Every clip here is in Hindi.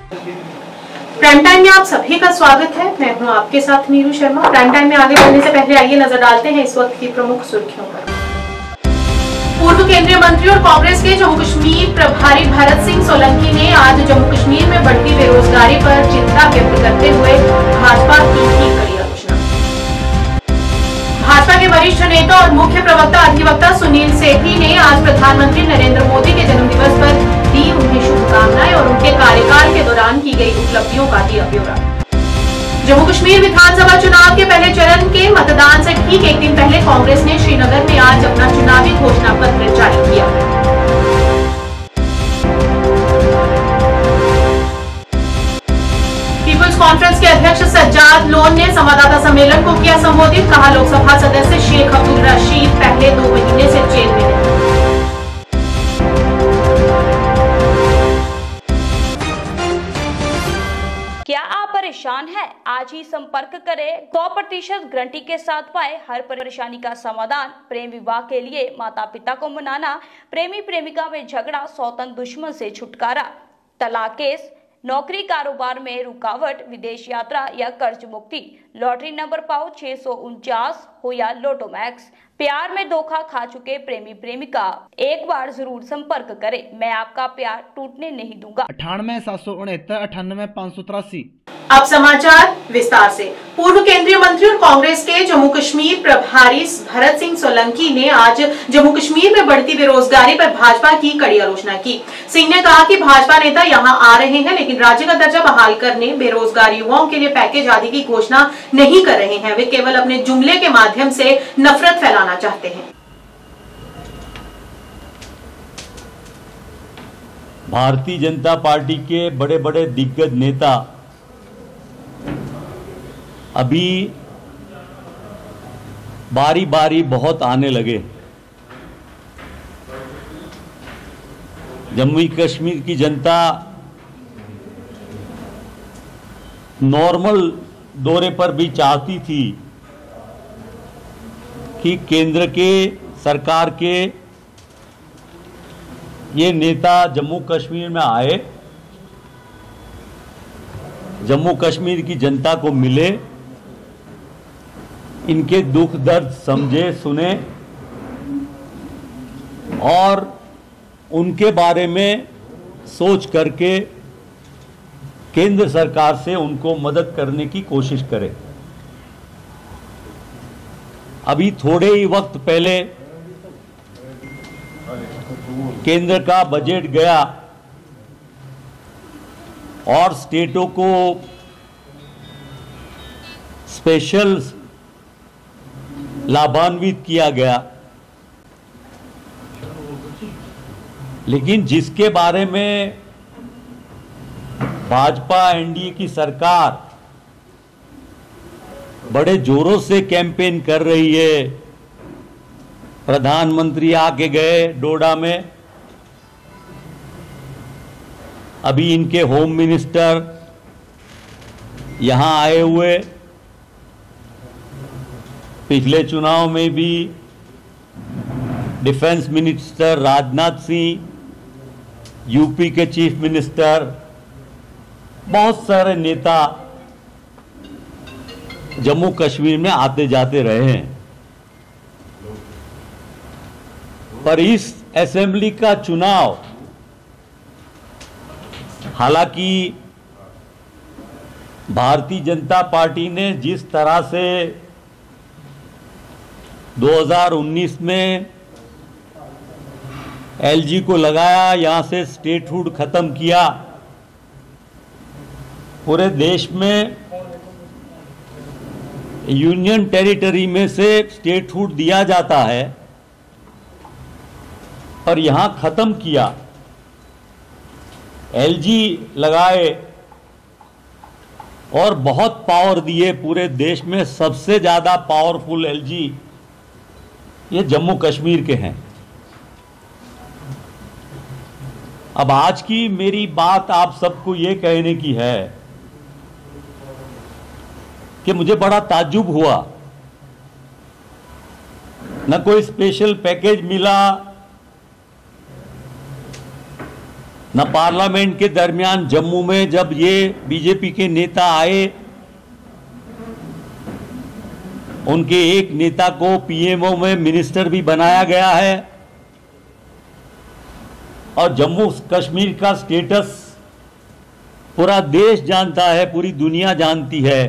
प्राइम टाइम में आप सभी का स्वागत है। मैं हूं आपके साथ नीरू शर्मा। प्राइम टाइम में आगे बढ़ने से पहले आइए नजर डालते हैं इस वक्त की प्रमुख सुर्खियों पर। पूर्व केंद्रीय मंत्री और कांग्रेस के जम्मू कश्मीर प्रभारी भरत सिंह सोलंकी ने आज जम्मू कश्मीर में बढ़ती बेरोजगारी पर चिंता व्यक्त करते हुए भाजपा की कड़ी आलोचना। भाजपा के वरिष्ठ नेता और मुख्य प्रवक्ता अधिवक्ता सुनील सेठी ने आज प्रधानमंत्री नरेंद्र मोदी के जन्मदिवस पर दी उन्हें शुभकामनाएं और उनके कार्यकाल के दौरान की गई उपलब्धियों का दिया ब्यौरा। जम्मू कश्मीर विधानसभा चुनाव के पहले चरण के मतदान से ठीक एक दिन पहले कांग्रेस ने श्रीनगर में आज अपना चुनावी घोषणा पत्र जारी किया। पीपुल्स कॉन्फ्रेंस के अध्यक्ष सज्जाद लोन ने संवाददाता सम्मेलन को किया संबोधित। कहा, लोकसभा सदस्य शेख अब्दुल रशीद पहले 2 महीने से जेल में हैं। क्या आप परेशान हैं? आज ही संपर्क करें। 100% गारंटी के साथ पाए हर परेशानी का समाधान। प्रेम विवाह के लिए माता पिता को मनाना, प्रेमी प्रेमिका में झगड़ा, सौतन दुश्मन से छुटकारा, तलाक केस, नौकरी कारोबार में रुकावट, विदेश यात्रा या कर्ज मुक्ति, लॉटरी नंबर पाओ 649 हो या लोटो मैक्स, प्यार में धोखा खा चुके प्रेमी प्रेमिका, एक बार जरूर संपर्क करें। मैं आपका प्यार टूटने नहीं दूंगा। 98 769 98 583। अब समाचार विस्तार से। पूर्व केंद्रीय मंत्री और कांग्रेस के जम्मू कश्मीर प्रभारी भरत सिंह सोलंकी ने आज जम्मू कश्मीर में बढ़ती बेरोजगारी पर भाजपा की कड़ी आलोचना की। सिंह ने कहा कि भाजपा नेता यहां आ रहे हैं लेकिन राज्य का दर्जा बहाल करने, बेरोजगार युवाओं के लिए पैकेज आदि की घोषणा नहीं कर रहे हैं। वे केवल अपने जुमले के माध्यम से नफरत फैलाना चाहते हैं। भारतीय जनता पार्टी के बड़े बड़े दिग्गज नेता अभी बारी बारी बहुत आने लगे। जम्मू कश्मीर की जनता नॉर्मल दौरे पर भी चाहती थी कि केंद्र के सरकार के ये नेता जम्मू कश्मीर में आए, जम्मू कश्मीर की जनता को मिले, इनके दुख दर्द समझे सुने और उनके बारे में सोच करके केंद्र सरकार से उनको मदद करने की कोशिश करें। अभी थोड़े ही वक्त पहले केंद्र का बजट गया और स्टेटों को स्पेशल लाभान्वित किया गया, लेकिन जिसके बारे में भाजपा एनडीए की सरकार बड़े जोरों से कैंपेन कर रही है। प्रधानमंत्री आके गए डोडा में, अभी इनके होम मिनिस्टर यहां आए हुए, पिछले चुनाव में भी defence minister Rajnath Singh, UP के चीफ मिनिस्टर, बहुत सारे नेता जम्मू कश्मीर में आते जाते रहे हैं। पर इस असेंबली का चुनाव, हालांकि भारतीय जनता पार्टी ने जिस तरह से 2019 में एलजी को लगाया, यहां से स्टेटहुड खत्म किया, पूरे देश में यूनियन टेरिटरी में से स्टेटहुड दिया जाता है और यहां खत्म किया, एलजी लगाए और बहुत पावर दिए। पूरे देश में सबसे ज्यादा पावरफुल एलजी ये जम्मू कश्मीर के हैं। अब आज की मेरी बात आप सबको ये कहने की है कि मुझे बड़ा ताज्जुब हुआ, न कोई स्पेशल पैकेज मिला, न पार्लियामेंट के दरमियान जम्मू में जब ये बीजेपी के नेता आए, उनके एक नेता को पीएमओ में मिनिस्टर भी बनाया गया है और जम्मू कश्मीर का स्टेटस पूरा देश जानता है, पूरी दुनिया जानती है।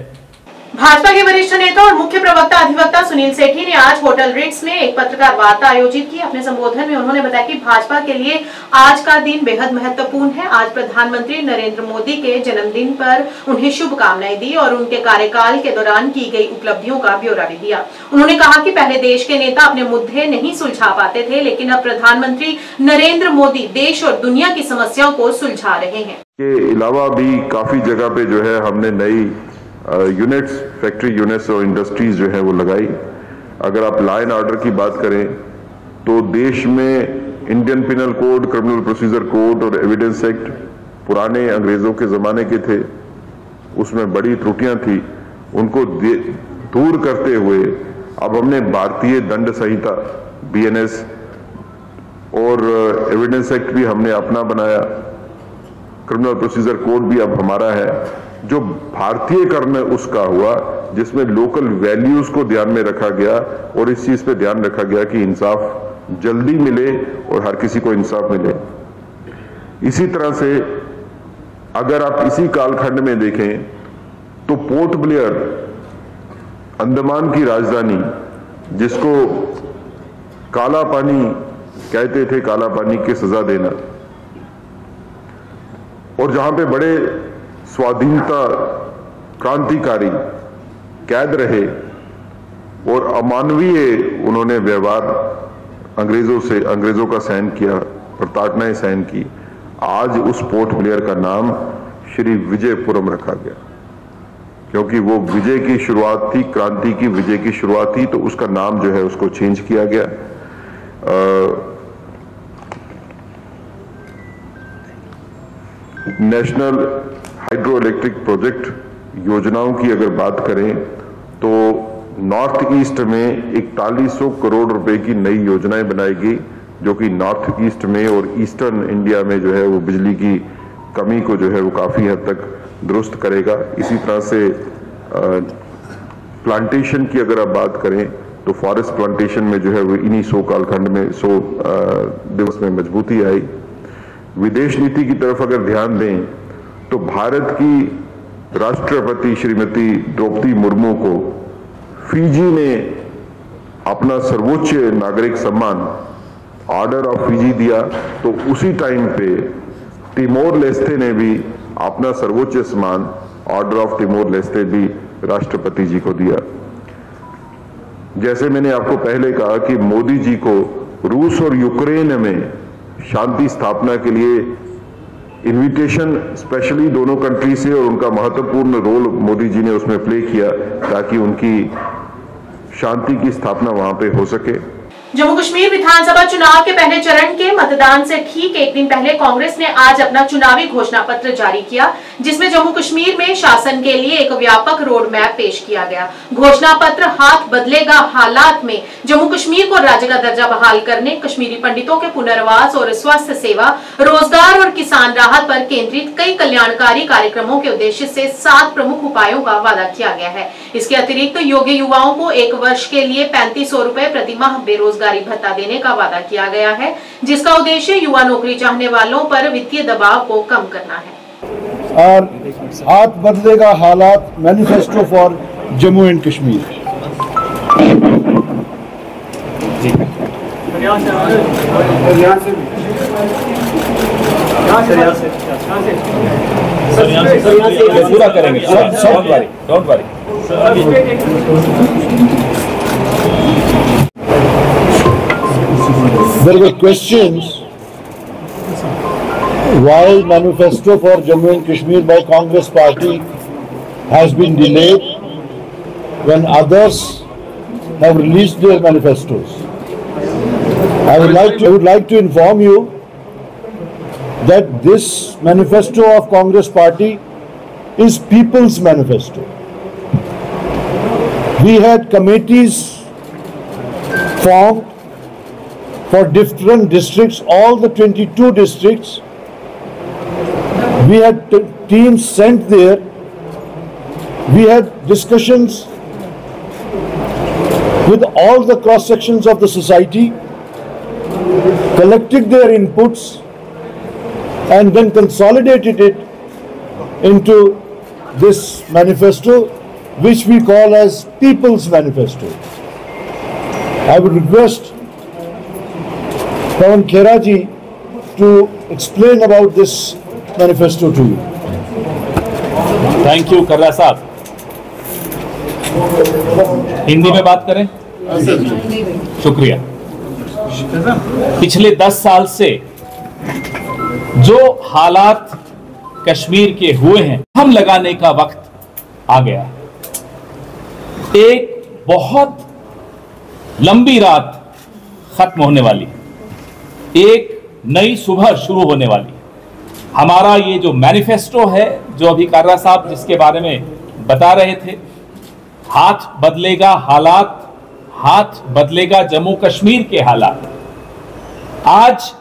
भाजपा के वरिष्ठ नेता और मुख्य प्रवक्ता अधिवक्ता सुनील सेठी ने आज होटल रिट्स में एक पत्रकार वार्ता आयोजित की। अपने संबोधन में उन्होंने बताया कि भाजपा के लिए आज का दिन बेहद महत्वपूर्ण है। आज प्रधानमंत्री नरेंद्र मोदी के जन्मदिन पर उन्हें शुभकामनाएं दी और उनके कार्यकाल के दौरान की गई उपलब्धियों का ब्यौरा भी दिया। उन्होंने कहा कि पहले देश के नेता अपने मुद्दे नहीं सुलझा पाते थे, लेकिन अब प्रधानमंत्री नरेंद्र मोदी देश और दुनिया की समस्याओं को सुलझा रहे हैं। के अलावा भी काफी जगह पे जो है हमने नई यूनिट्स, फैक्ट्री यूनिट्स और इंडस्ट्रीज जो है वो लगाई। अगर आप लॉ एंड ऑर्डर की बात करें तो देश में Indian penal code, criminal procedure code और एविडेंस एक्ट पुराने अंग्रेजों के जमाने के थे, उसमें बड़ी त्रुटियां थी। उनको दूर करते हुए अब हमने भारतीय दंड संहिता BNS और एविडेंस एक्ट भी हमने अपना बनाया, क्रिमिनल प्रोसीजर कोड भी अब हमारा है। जो भारतीयकरण उसका हुआ, जिसमें लोकल वैल्यूज को ध्यान में रखा गया और इस चीज पे ध्यान रखा गया कि इंसाफ जल्दी मिले और हर किसी को इंसाफ मिले। इसी तरह से अगर आप इसी कालखंड में देखें तो पोर्ट ब्लेयर, अंडमान की राजधानी, जिसको काला पानी कहते थे, काला पानी की सजा देना, और जहां पे बड़े स्वाधीनता क्रांतिकारी कैद रहे और अमानवीय उन्होंने व्यवहार अंग्रेजों का सहन किया, प्रताड़नाएं सहन की। आज उस पोर्ट ब्लेयर का नाम श्री विजयपुरम रखा गया, क्योंकि वो विजय की शुरुआत थी, क्रांति की विजय की शुरुआत थी, तो उसका नाम जो है उसको चेंज किया गया। नेशनल हाइड्रो इलेक्ट्रिक प्रोजेक्ट योजनाओं की अगर बात करें तो नॉर्थ ईस्ट में 4100 करोड़ रुपए की नई योजनाएं बनाएगी, जो कि नॉर्थ ईस्ट में और ईस्टर्न इंडिया में जो है वो बिजली की कमी को जो है वो काफी हद तक दुरुस्त करेगा। इसी तरह से प्लांटेशन की अगर आप बात करें तो फॉरेस्ट प्लांटेशन में जो है वो इन्हीं 100 कालखंड में 100 दिवस में मजबूती आई। विदेश नीति की तरफ अगर ध्यान दें तो भारत की राष्ट्रपति श्रीमती द्रौपदी मुर्मू को फिजी ने अपना सर्वोच्च नागरिक सम्मान ऑर्डर ऑफ फिजी दिया, तो उसी टाइम पे तिमोर लेस्ते ने भी अपना सर्वोच्च सम्मान ऑर्डर ऑफ तिमोर लेस्ते भी राष्ट्रपति जी को दिया। जैसे मैंने आपको पहले कहा कि मोदी जी को रूस और यूक्रेन में शांति स्थापना के लिए इनविटेशन स्पेशली दोनों कंट्री से, और उनका महत्वपूर्ण रोल मोदी जी ने उसमें प्ले किया ताकि उनकी शांति की स्थापना वहां पे हो सके। जम्मू कश्मीर विधानसभा चुनाव के पहले चरण के मतदान से ठीक एक दिन पहले कांग्रेस ने आज अपना चुनावी घोषणा पत्र जारी किया, जिसमें जम्मू कश्मीर में शासन के लिए एक व्यापक रोड मैप पेश किया गया। घोषणा पत्र हाथ बदलेगा हालात में जम्मू कश्मीर को राज्य का दर्जा बहाल करने, कश्मीरी पंडितों के पुनर्वास और स्वास्थ्य सेवा, रोजगार और किसान राहत पर केंद्रित कई कल्याणकारी कार्यक्रमों के उद्देश्य से 7 प्रमुख उपायों का वादा किया गया है। इसके अतिरिक्त योग्य युवाओं को 1 वर्ष के लिए 3500 रुपए प्रति माह बेरोजगारी भत्ता देने का वादा किया गया है, जिसका उद्देश्य युवा नौकरी चाहने वालों पर वित्तीय दबाव को कम करना है। और हाथ बदलेगा हालात manifesto for Jammu and Kashmir. पूरा करेंगे, don't worry. There were questions why manifesto for Jammu and Kashmir by Congress party has been delayed when others have released their manifestos. I would like to inform you that this manifesto of Congress party is people's manifesto. We had committees formed for different districts, all the 22 districts, We had teams sent there. We had discussions with all the cross sections of the society, collected their inputs, and then consolidated it into this manifesto, which we call as People's Manifesto. I would request Pawan Khera ji to explain about this manifesto to you. Thank you Karra sahab. Hindi में बात करें? शुक्रिया। पिछले 10 साल से जो हालात कश्मीर के हुए हैं, हम लगाने का वक्त आ गया है। एक बहुत लंबी रात खत्म होने वाली, एक नई सुबह शुरू होने वाली। हमारा ये जो मैनिफेस्टो है, जो अभी कर्रा साहब जिसके बारे में बता रहे थे, हाथ बदलेगा हालात, हाथ बदलेगा जम्मू कश्मीर के हालात। आज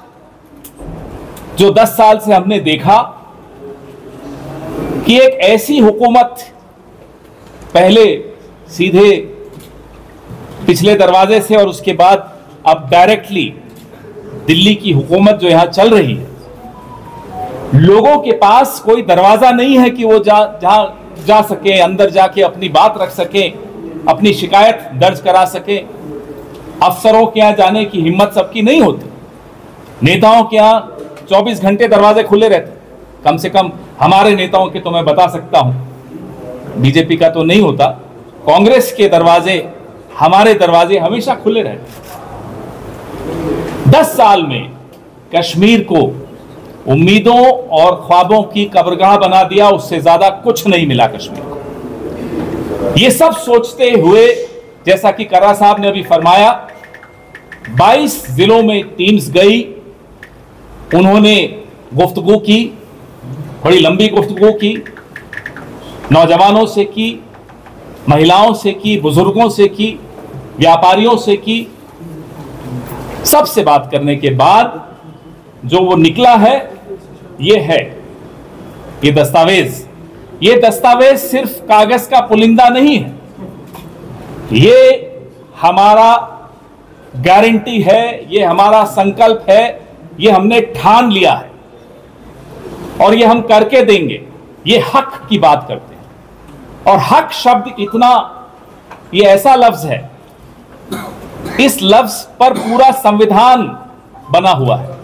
जो 10 साल से हमने देखा कि एक ऐसी हुकूमत पहले सीधे पिछले दरवाजे से और उसके बाद अब डायरेक्टली दिल्ली की हुकूमत जो यहां चल रही है, लोगों के पास कोई दरवाजा नहीं है कि वो जहां जा सके, अंदर जाके अपनी बात रख सके, अपनी शिकायत दर्ज करा सके। अफसरों के यहां जाने की हिम्मत सबकी नहीं होती। नेताओं के यहां 24 घंटे दरवाजे खुले रहते। कम से कम हमारे नेताओं के तो मैं बता सकता हूं, बीजेपी का तो नहीं होता, कांग्रेस के दरवाजे, हमारे दरवाजे हमेशा खुले रहते। 10 साल में कश्मीर को उम्मीदों और ख्वाबों की कब्रगाह बना दिया, उससे ज्यादा कुछ नहीं मिला कश्मीर को। ये सब सोचते हुए, जैसा कि कर्रा साहब ने अभी फरमाया, 22 जिलों में टीम्स गई, उन्होंने गुफ्तगू की, बड़ी लंबी गुफ्तगू की, नौजवानों से की, महिलाओं से की, बुजुर्गों से की, व्यापारियों से की। सबसे बात करने के बाद जो वो निकला है, ये है ये दस्तावेज। ये दस्तावेज सिर्फ कागज का पुलिंदा नहीं है, ये हमारा गारंटी है, ये हमारा संकल्प है, ये हमने ठान लिया है और ये हम करके देंगे। ये हक की बात करते हैं और हक शब्द इतना, ये ऐसा लफ्ज है, इस लफ्ज पर पूरा संविधान बना हुआ है।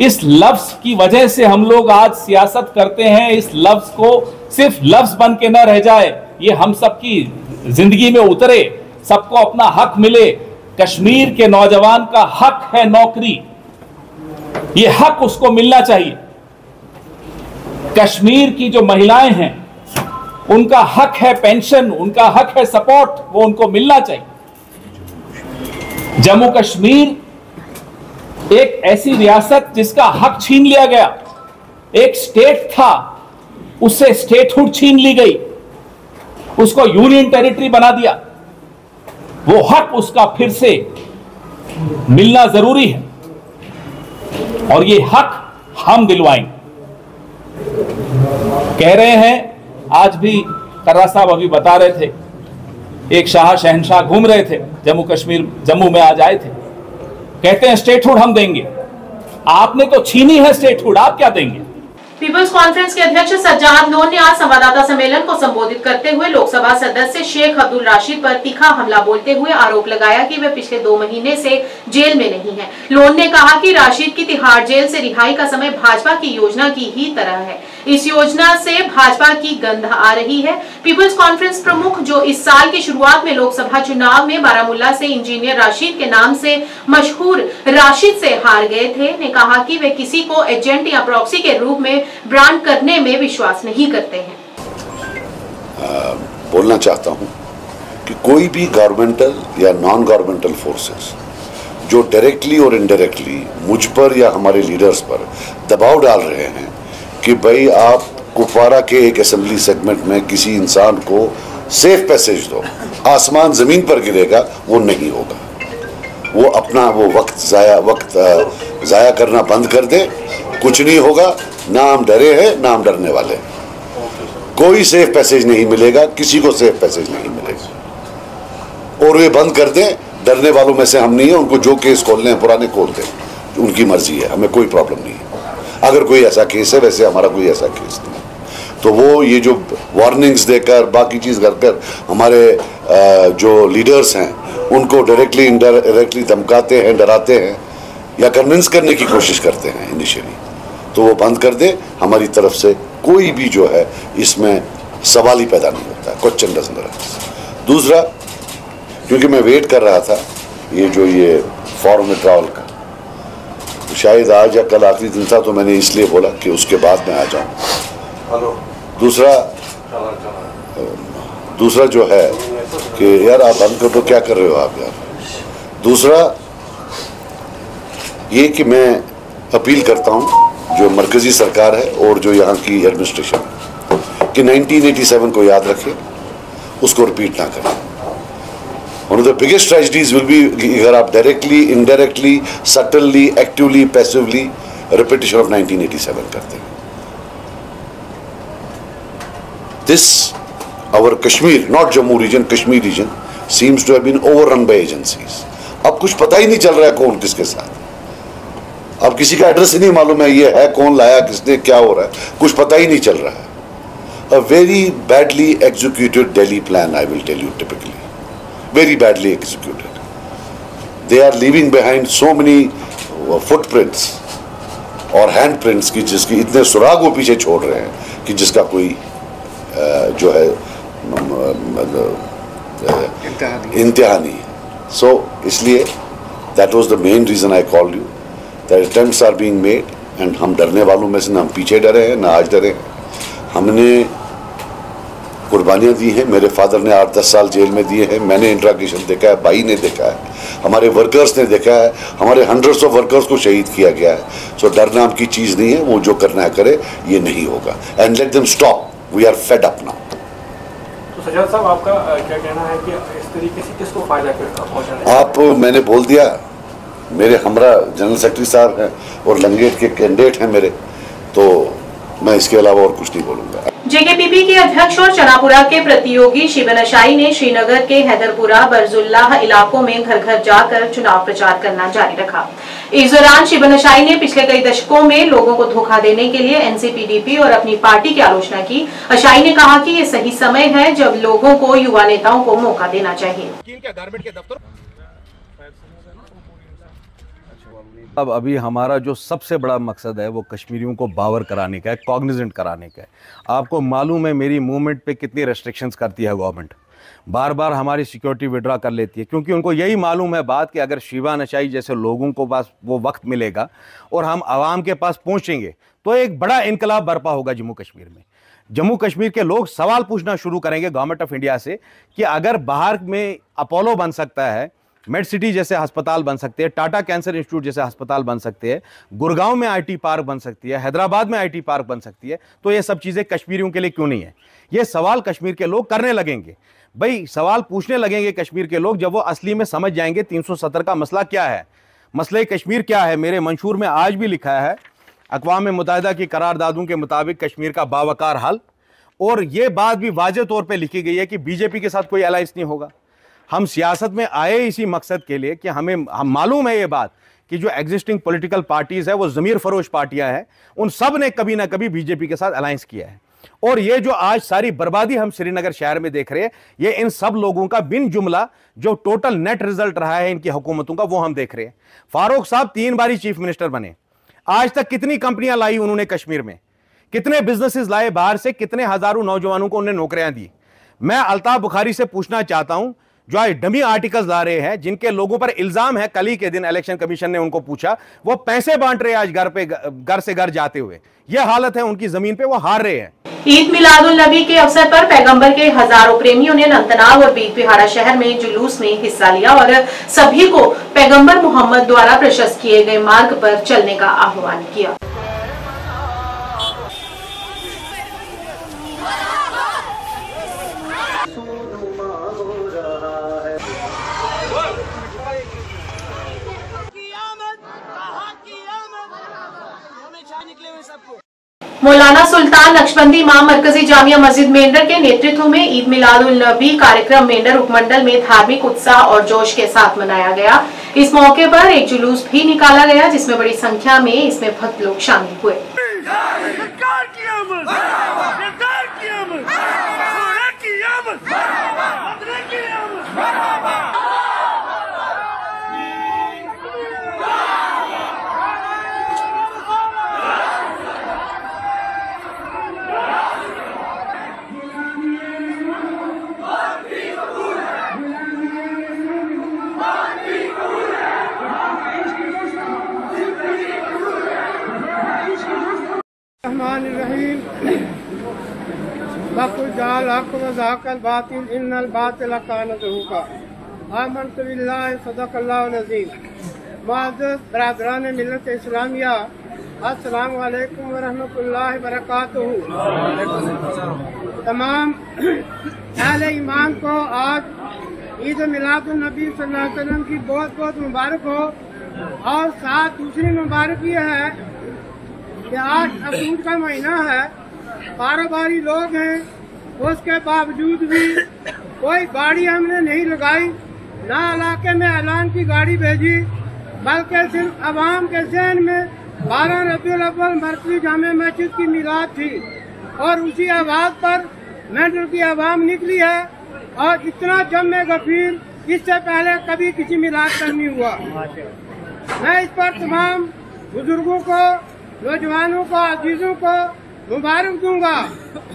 इस लफ्ज की वजह से हम लोग आज सियासत करते हैं। इस लफ्ज को सिर्फ लफ्ज बन के न रह जाए, ये हम सबकी जिंदगी में उतरे, सबको अपना हक मिले। कश्मीर के नौजवान का हक है नौकरी, ये हक उसको मिलना चाहिए। कश्मीर की जो महिलाएं हैं, उनका हक है पेंशन, उनका हक है सपोर्ट, वो उनको मिलना चाहिए। जम्मू कश्मीर एक ऐसी रियासत जिसका हक छीन लिया गया, एक स्टेट था, उससे स्टेटहुड छीन ली गई, उसको यूनियन टेरिटरी बना दिया। वो हक उसका फिर से मिलना जरूरी है और ये हक हम दिलवाएंगे। कह रहे हैं, आज भी कर्रा साहब अभी बता रहे थे, एक शाह शहनशाह घूम रहे थे जम्मू कश्मीर, जम्मू में आज आए थे, कहते हैं स्टेटहुड हम देंगे। आपने तो छीनी है स्टेटहुड, आप क्या देंगे? पीपल्स कॉन्फ्रेंस के अध्यक्ष सज्जाद लोन ने आज संवाददाता सम्मेलन को संबोधित करते हुए लोकसभा सदस्य शेख अब्दुल राशिद पर तीखा हमला बोलते हुए आरोप लगाया कि वे पिछले 2 महीने से जेल में नहीं हैं। लोन ने कहा कि राशिद की तिहाड़ जेल से रिहाई का समय भाजपा की योजना की ही तरह है। इस योजना से भाजपा की गंध आ रही है। पीपल्स कॉन्फ्रेंस प्रमुख, जो इस साल की शुरुआत में लोकसभा चुनाव में बारामूला से इंजीनियर राशिद के नाम से मशहूर राशिद से हार गए थे, ने कहा कि वे किसी को एजेंट या प्रॉक्सी के रूप में ब्रांड करने में विश्वास नहीं करते हैं। बोलना चाहता हूं कि कोई भी गवर्नमेंटल या नॉन गवर्नमेंटल फोर्सेस जो डायरेक्टली और इनडायरेक्टली मुझ पर या हमारे लीडर्स पर दबाव डाल रहे हैं कि भाई आप कुपवारा के एक असेंबली सेगमेंट में किसी इंसान को सेफ पैसेज दो, आसमान जमीन पर गिरेगा, वो नहीं होगा। वो अपना वो वक्त जाया करना बंद कर दे, कुछ नहीं होगा, ना हम डरे हैं ना हम डरने वाले हैं। कोई सेफ पैसेज नहीं मिलेगा, किसी को सेफ पैसेज नहीं मिलेगा। और वे बंद कर दें, डरने वालों में से हम नहीं है, उनको जो केस खोलने हैं पुराने खोल दें, उनकी मर्जी है, हमें कोई प्रॉब्लम नहीं है। अगर कोई ऐसा केस है, वैसे हमारा कोई ऐसा केस नहीं है, तो वो ये जो वार्निंग्स देकर बाकी चीज़ कर हमारे जो लीडर्स हैं उनको डायरेक्टली इनडायरेक्टली धमकाते हैं, डराते हैं या कन्विंस करने की कोशिश करते हैं इनिशियली, तो वो बंद कर दे। हमारी तरफ से कोई भी जो है इसमें सवाल ही पैदा नहीं होता, क्वेश्चन डजंट अराइज। दूसरा, क्योंकि मैं वेट कर रहा था ये फॉर्म विड्रॉल का, तो शायद आज या कल आखिरी दिन था, तो मैंने इसलिए बोला कि उसके बाद मैं आ जाऊँ। दूसरा जो है कि यार आप बंद कर दो, क्या कर रहे हो आप यार। दूसरा ये कि मैं अपील करता हूं जो मरकजी सरकार है और जो यहाँ की एडमिनिस्ट्रेशन कि 1987 को याद रखें, उसको रिपीट ना करें। One of the biggest tragedies will be अगर आप directly, indirectly, suddenly, actively, passively repetition of 1987 करते हैं। This, our Kashmir, not Jammu region, Kashmir region, seems to have been overrun by agencies. अब कुछ पता ही नहीं चल रहा है कौन किसके साथ। अब किसी का एड्रेस ही नहीं मालूम है, ये है कौन लाया, किसने, क्या हो रहा है, कुछ पता ही नहीं चल रहा है। A very badly executed Delhi plan, I will tell you typically, very badly executed. They are leaving behind so many footprints और handprints की जिसकी इतने सुराग वो पीछे छोड़ रहे हैं कि जिसका कोई जो है इंतहा नहीं है। सो इसलिए that was the main reason I called you, that attempts are being made and हम डरने वालों में से ना हम पीछे डरे हैं ना आज डरे हैं। हमने कुर्बानियाँ दी हैं, मेरे फादर ने 8-10 साल जेल में दिए हैं, मैंने इंट्रागेशन देखा है, भाई ने देखा है, हमारे वर्कर्स ने देखा है, हमारे हंड्रेड्स ऑफ वर्कर्स को शहीद किया गया है। सो डर नाम की चीज़ नहीं है, वो जो करना है करे, ये नहीं होगा। And let them stop, we are fed up now. तो सजाद साहब, आपका क्या कहना है कि इस तरीके से किसको फायदा पहुंचाना? आप, मैंने बोल दिया, मेरे हमरा जनरल सेक्रेटरी साहब हैं और लंगेट के कैंडिडेट हैं मेरे, तो मैं इसके अलावा और कुछ नहीं बोलूंगा। जेकेपीपी के अध्यक्ष और चनापुरा के प्रतियोगी शिबन अशाई ने श्रीनगर के हैदरपुरा, बरजुल्लाह इलाकों में घर घर जाकर चुनाव प्रचार करना जारी रखा। इस दौरान शिबन अशाई ने पिछले कई दशकों में लोगों को धोखा देने के लिए एनसीपीडीपी और अपनी पार्टी की आलोचना की। अशाई ने कहा कि ये सही समय है जब लोगों को युवा नेताओं को मौका देना चाहिए। अब अभी हमारा जो सबसे बड़ा मकसद है वो कश्मीरियों को बावर कराने का है, कॉग्निजेंट कराने का है। आपको मालूम है मेरी मूवमेंट पे कितनी रेस्ट्रिक्शंस करती है गवर्नमेंट, बार बार हमारी सिक्योरिटी विड्रॉ कर लेती है, क्योंकि उनको यही मालूम है बात कि अगर शिबन अशाई जैसे लोगों को पास वो वक्त मिलेगा और हम आवाम के पास पहुँचेंगे तो एक बड़ा इनकलाब बर्पा होगा जम्मू कश्मीर में। जम्मू कश्मीर के लोग सवाल पूछना शुरू करेंगे गवर्नमेंट ऑफ इंडिया से कि अगर बाहर में अपोलो बन सकता है, मेड सिटी जैसे अस्पताल बन सकते हैं, टाटा कैंसर इंस्टीट्यूट जैसे अस्पताल बन सकते हैं, गुड़गांव में आईटी पार्क बन सकती है, हैदराबाद में आईटी पार्क बन सकती है, तो ये सब चीज़ें कश्मीरियों के लिए क्यों नहीं है? ये सवाल कश्मीर के लोग करने लगेंगे। भाई सवाल पूछने लगेंगे कश्मीर के लोग जब वो असली में समझ जाएंगे 370 का मसला क्या है, मसले कश्मीर क्या है। मेरे मंशूर में आज भी लिखा है अक़वाम मुत्तहिदा की करारदादों के मुताबिक कश्मीर का बावकार हल, और ये बात भी वाज़ेह तौर पर लिखी गई है कि बीजेपी के साथ कोई अलायंस नहीं होगा। हम सियासत में आए इसी मकसद के लिए कि हम मालूम है ये बात कि जो एग्जिस्टिंग पॉलिटिकल पार्टीज है वो ज़मीर फरोश पार्टियां हैं, उन सब ने कभी ना कभी बीजेपी के साथ अलायंस किया है। और ये जो आज सारी बर्बादी हम श्रीनगर शहर में देख रहे हैं, ये इन सब लोगों का बिन जुमला जो टोटल नेट रिजल्ट रहा है इनकी हुकूमतों का, वो हम देख रहे हैं। फारूक साहब 3 बारी चीफ मिनिस्टर बने, आज तक कितनी कंपनियां लाई उन्होंने कश्मीर में, कितने बिजनेसेस लाए बाहर से, कितने हजारों नौजवानों को उन्होंने नौकरियां दी। मैं अल्ताफ बुखारी से पूछना चाहता हूं, जो आज डमी आर्टिकल्स ला रहे हैं, जिनके लोगों पर इल्जाम है, कल ही के दिन इलेक्शन कमीशन ने उनको पूछा, वो पैसे बांट रहे हैं आज घर से घर जाते हुए, ये हालत है उनकी, जमीन पे वो हार रहे हैं। ईद मिलादुल नबी के अवसर पर पैगंबर के हजारों प्रेमियों ने अनंतनाग और बीजबिहारा शहर में जुलूस में हिस्सा लिया और सभी को पैगंबर मोहम्मद द्वारा प्रशस्त किए गए मार्ग पर चलने का आह्वान किया। मौलाना सुल्तान नक्शबंदी इमाम मरकजी जामिया मस्जिद मेंढर के नेतृत्व में ईद मिलाद उन नबी कार्यक्रम मेंढर उपमंडल में धार्मिक उत्साह और जोश के साथ मनाया गया। इस मौके पर एक जुलूस भी निकाला गया जिसमें बड़ी संख्या में इसमें भक्त लोग शामिल हुए। बरादरान मिल्लत इस्लामिया, अस्सलामु अलैकुम व रहमतुल्लाहि व बरकातुहू। तमाम अहले ईमान को आज ईद मिलादुन नबी सल्लल्लाहु अलैहि वसल्लम की बहुत बहुत मुबारक हो। और साथ दूसरी मुबारक ये है कि आज अक्टूबर का महीना है, कारोबारी लोग हैं, उसके बावजूद भी कोई गाड़ी हमने नहीं लगाई, ना इलाके में ऐलान की गाड़ी भेजी, बल्कि सिर्फ अवाम के ज़हन में 12 रबीउल अव्वल मरकज़ी जामे मस्जिद की मिलाद थी और उसी आवाज़ पर मेंढर की आवाम निकली है। और इतना जम्मे गफीर इससे पहले कभी किसी मिलाद पर नहीं हुआ। मैं इस पर तमाम बुजुर्गों को, नौजवानों को, अजीजों को मुबारक दूंगा।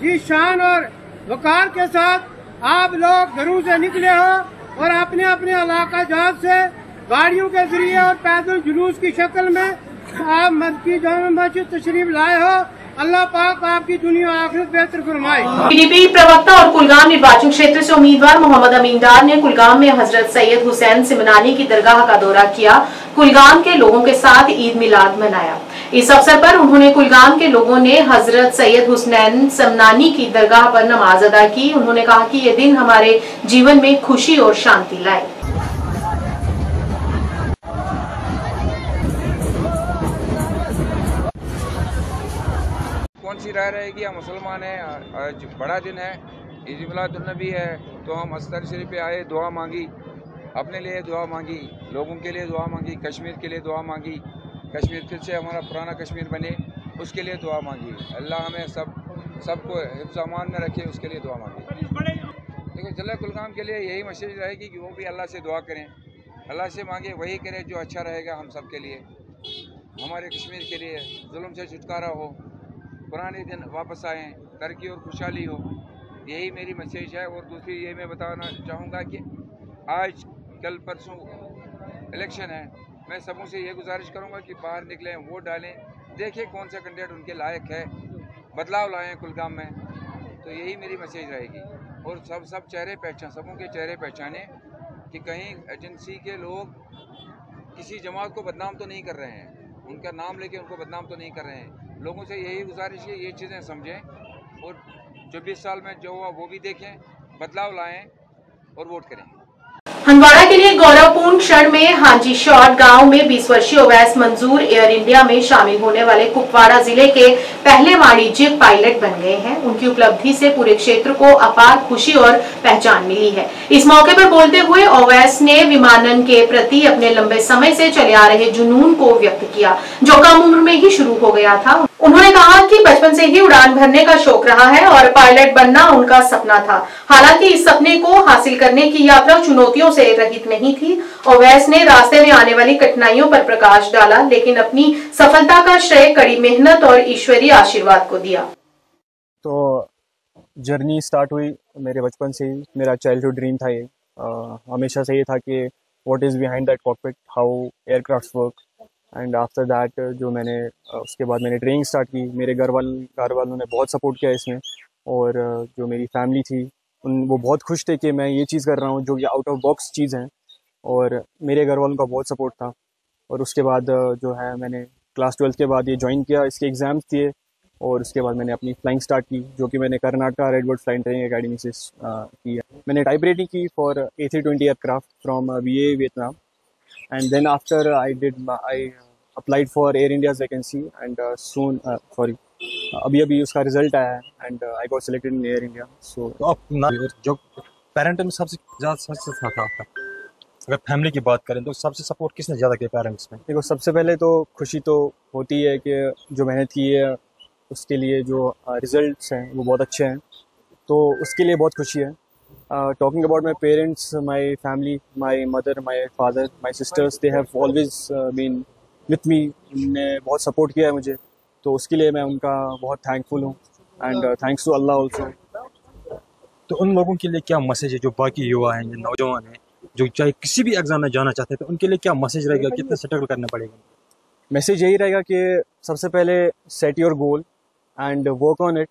जिस शान और वकार के साथ आप लोग घरों से निकले हो और अपने अपने इलाका जात से गाड़ियों के जरिए और पैदल जुलूस की शक्ल में आप मस्जिद जामा मस्जिद तशरीफ लाए हो, अल्लाह पाक आपकी दुनिया आखिरत बेहतर फरमाए। पीडीपी प्रवक्ता और कुलगाम निर्वाचन क्षेत्र से उम्मीदवार मोहम्मद अमीनदार ने कुलगाम में हजरत सैयद हुसैन सिमनानी की दरगाह का दौरा किया। कुलगाम के लोगों के साथ ईद मिलाद मनाया। इस अवसर पर उन्होंने कुलगाम के लोगों ने हजरत सैयद हुसैन सिमनानी की दरगाह पर नमाज अदा की। उन्होंने कहा कि ये दिन हमारे जीवन में खुशी और शांति लाए। कौन सी राय रहेगी? हम मुसलमान हैं, आज बड़ा दिन है, ईद मिलादुन नबी है, तो हम अस्तर शरीफ पे आए, दुआ मांगी, अपने लिए दुआ मांगी, लोगों के लिए दुआ मांगी, कश्मीर के लिए दुआ मांगी, कश्मीर फिर से हमारा पुराना कश्मीर बने उसके लिए दुआ मांगी। अल्लाह हमें सबको हिफ्ज़ अमान में रखे, उसके लिए दुआ मांगी। देखो जिला कुलगाम के लिए यही मैसेज रहेगी कि वो भी अल्लाह से दुआ करें, अल्लाह से मांगे, वही करें जो अच्छा रहेगा हम सब के लिए, हमारे कश्मीर के लिए जुल्म से छुटकारा हो, पुराने दिन वापस आएँ, तरक्की और खुशहाली हो। यही मेरी मैसेज है। और दूसरी ये मैं बताना चाहूँगा कि आज कल परसों इलेक्शन है, मैं सबों से ये गुजारिश करूँगा कि बाहर निकलें, वोट डालें, देखें कौन सा कैंडिडेट उनके लायक है, बदलाव लाएँ कुलगाम में। तो यही मेरी मैसेज रहेगी। और सब चेहरे पहचान, सबों के चेहरे पहचाने कि कहीं एजेंसी के लोग किसी जमात को बदनाम तो नहीं कर रहे हैं, उनका नाम लेके उनको बदनाम तो नहीं कर रहे हैं। लोगों से यही गुजारिश है, ये चीज़ें समझें और 24 साल में जो हुआ वो भी देखें, बदलाव लाएं और वोट करें। हंदवाड़ा के लिए गौरवपूर्ण क्षण में हांजी शॉट गांव में 20 वर्षीय ओवैस मंजूर एयर इंडिया में शामिल होने वाले कुपवाड़ा जिले के पहले वाणिज्यिक पायलट बन गए हैं। उनकी उपलब्धि से पूरे क्षेत्र को अपार खुशी और पहचान मिली है। इस मौके पर बोलते हुए ओवैस ने विमानन के प्रति अपने लंबे समय से चले आ रहे जुनून को व्यक्त किया, जो कम उम्र में ही शुरू हो गया था। उन्होंने कहा कि बचपन से ही उड़ान भरने का शौक रहा है और पायलट बनना उनका सपना था। हालांकि इस सपने को हासिल करने की यात्रा चुनौतियों से रहित नहीं थी। ओवैस ने रास्ते में आने वाली कठिनाइयों पर प्रकाश डाला, लेकिन अपनी सफलता का श्रेय कड़ी मेहनत और ईश्वरीय आशीर्वाद को दिया। तो जर्नी स्टार्ट हुई मेरे बचपन से ही, मेरा चाइल्डहुड ड्रीम था ये। हमेशा से ये था कि what is behind that cockpit, how aircraft work. And after that जो मैंने उसके बाद मैंने ट्रेनिंग स्टार्ट की। मेरे घर वालों ने बहुत सपोर्ट किया इसमें, और जो मेरी फैमिली थी वो बहुत खुश थे कि मैं ये चीज़ कर रहा हूँ जो कि आउट ऑफ बॉक्स चीज़ है, और मेरे घर वालों का बहुत सपोर्ट था। और उसके बाद जो है मैंने क्लास 12 के बाद ये ज्वाइन किया, इसके एग्ज़ाम्स दिए, और उसके बाद मैंने अपनी फ्लाइंग स्टार्ट की, जो कि मैंने Karnataka Redbird flying training academy से की है। मैंने टाइप रेटिंग की for A320 aircraft from VA Vietnam, and then after I applied for Air India's vacancy, and अभी अभी उसका रिजल्ट आया है and I got selected in Air India. So आप जो पेरेंट में सबसे ज़्यादा सक्सेस था आपका, अगर फैमिली की बात करें तो सबसे सपोर्ट किसने ज़्यादा किया पेरेंट्स में? देखो, सबसे पहले तो खुशी तो होती है कि जो मेहनत की है उसके लिए जो रिजल्ट्स हैं वो बहुत अच्छे हैं, तो उसके लिए बहुत खुशी है। Talking about my parents, my family, my mother, my father, my sisters, they have always been with me. उन्होंने बहुत सपोर्ट किया है मुझे, तो उसके लिए मैं उनका बहुत थैंकफुल हूँ and thanks to Allah also. तो उन लोगों के लिए क्या मैसेज है जो बाकी युवा हैं, जो नौजवान हैं, जो चाहे किसी भी एग्जाम में जाना चाहते हैं, तो उनके लिए क्या मैसेज रहेगा, कितने स्ट्रगल करना पड़ेगा? मैसेज यही रहेगा कि सबसे पहले set your goal and work on it.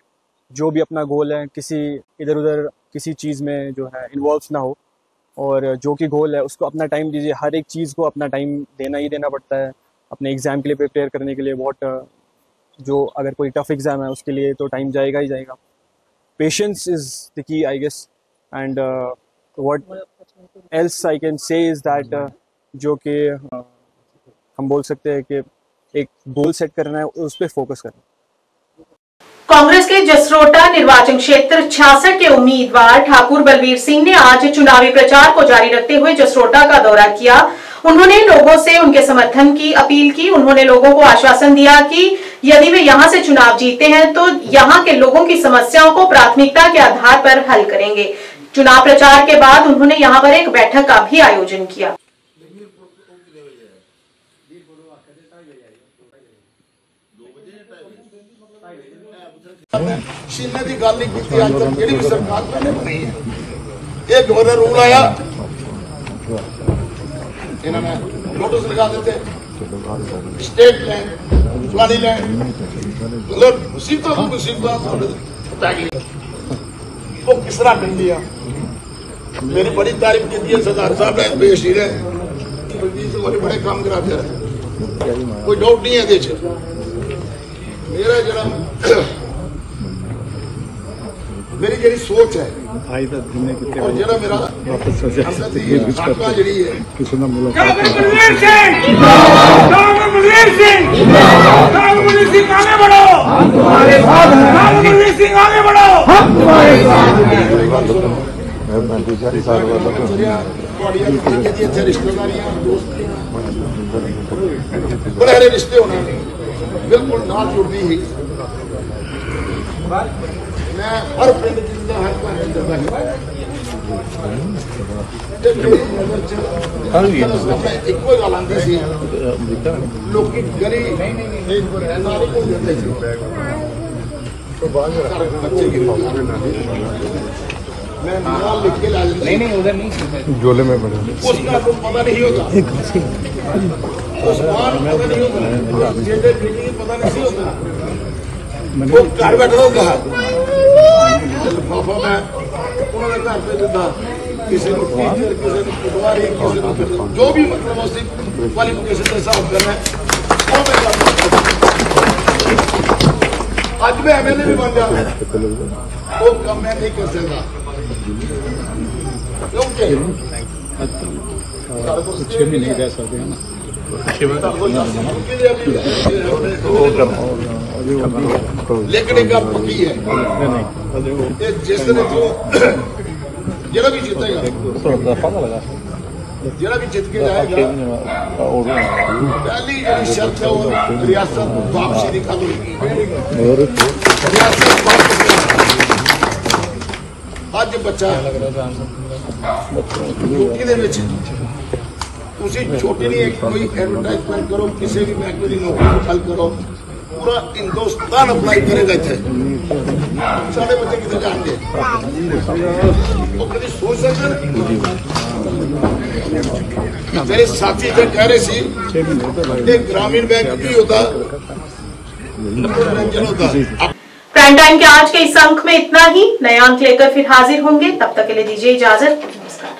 जो भी अपना गोल है, किसी इधर उधर किसी चीज़ में जो है इन्वॉल्व ना हो, और जो कि गोल है उसको अपना टाइम दीजिए। हर एक चीज़ को अपना टाइम देना ही देना पड़ता है अपने एग्ज़ाम के लिए प्रिपेयर करने के लिए। जो अगर कोई टफ एग्ज़ाम है उसके लिए तो टाइम जाएगा ही जाएगा। Patience is the key I guess, and what else I can say is that जो कि हम बोल सकते हैं कि एक गोल सेट करना है, उस पर फोकस करना। कांग्रेस के जसरोटा निर्वाचन क्षेत्र 66 के उम्मीदवार ठाकुर बलवीर सिंह ने आज चुनावी प्रचार को जारी रखते हुए जसरोटा का दौरा किया। उन्होंने लोगों से उनके समर्थन की अपील की। उन्होंने लोगों को आश्वासन दिया कि यदि वे यहां से चुनाव जीतते हैं तो यहां के लोगों की समस्याओं को प्राथमिकता के आधार पर हल करेंगे। चुनाव प्रचार के बाद उन्होंने यहां पर एक बैठक का भी आयोजन किया। की गल नहीं की अज तक जी भी सरकार पहले बनी है, ये गवर्नर रूल आया, इन्होंने नोटिस लगा देते स्टेट लैंड फलानी लैंड, मतलब मुसीबत पै गई। वो किस तरह कर लिया? मेरी बड़ी तारीफ की है सरदार साहब ने, पेश ही रहे, बड़े काम कराते हैं, कोई डाउट नहीं है। मेरा जरा मेरी जी सोच है और जरा मेरा जी है रिश्तेदारियां बड़े सारे रिश्ते होने बिल्कुल ना जुड़ती ही। मैं हर पिंड हर इको गल आती सी, लोग गली नारे को देते थे, मैं नाम लिख के ला लेता, झोले में बने, उसका तो पता नहीं होता, पता नहीं होता, वो घर बैठा होगा लिफाफा में उन्होंने घर पे दिता, किसी को टीचर, किसी को पटवारी, किसी को जो भी मतलब उसकी क्वालिफिकेशन के हिसाब करना है। आज मैं एमएलए भी बन जाऊँ वो कम मैं नहीं कर सकता, क्योंकि 6 महीने रह सकते हैं ना, लेकिन एक बात पक्की है, जिस तरह जो जरा भी जीतेगा, जरा भी जीत के जाएगा, पहली जो शर्त है वो रियासत वापसी दिखा देगी। आज बच्चा छोटी नहीं है, कोई एडवर्टाइजमेंट करो, किसी भी महकमे की नौकरी हासिल करो, पूरा हिंदुस्तान अप्लाई करेगा इतने साढ़े बच्चे कितने जाएंगे वो कभी सोच सकते। मेरे साथी जो कह रहे थे ग्रामीण बैंक भी होता, प्राइम टाइम के आज के इस अंक में इतना ही। नए अंक लेकर फिर हाजिर होंगे, तब तक के लिए दीजिए इजाजत। नमस्कार।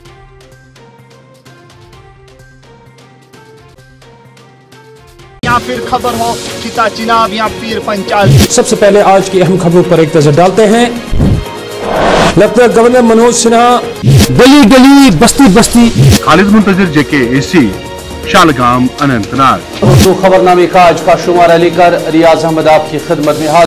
या फिर खबर हो चिता चिनाब या फिर पंचायत, सबसे पहले आज की अहम खबरों पर एक नजर डालते हैं। लेफ्टिनेंट गवर्नर मनोज सिन्हा गली गली बस्ती बस्ती खालिद मुंतजिर जेके एसी शालगाम अनंतनाग। खबरनामे का आज का शुमारा लेकर रियाज अहमद आपकी खिदमत में हाजिर।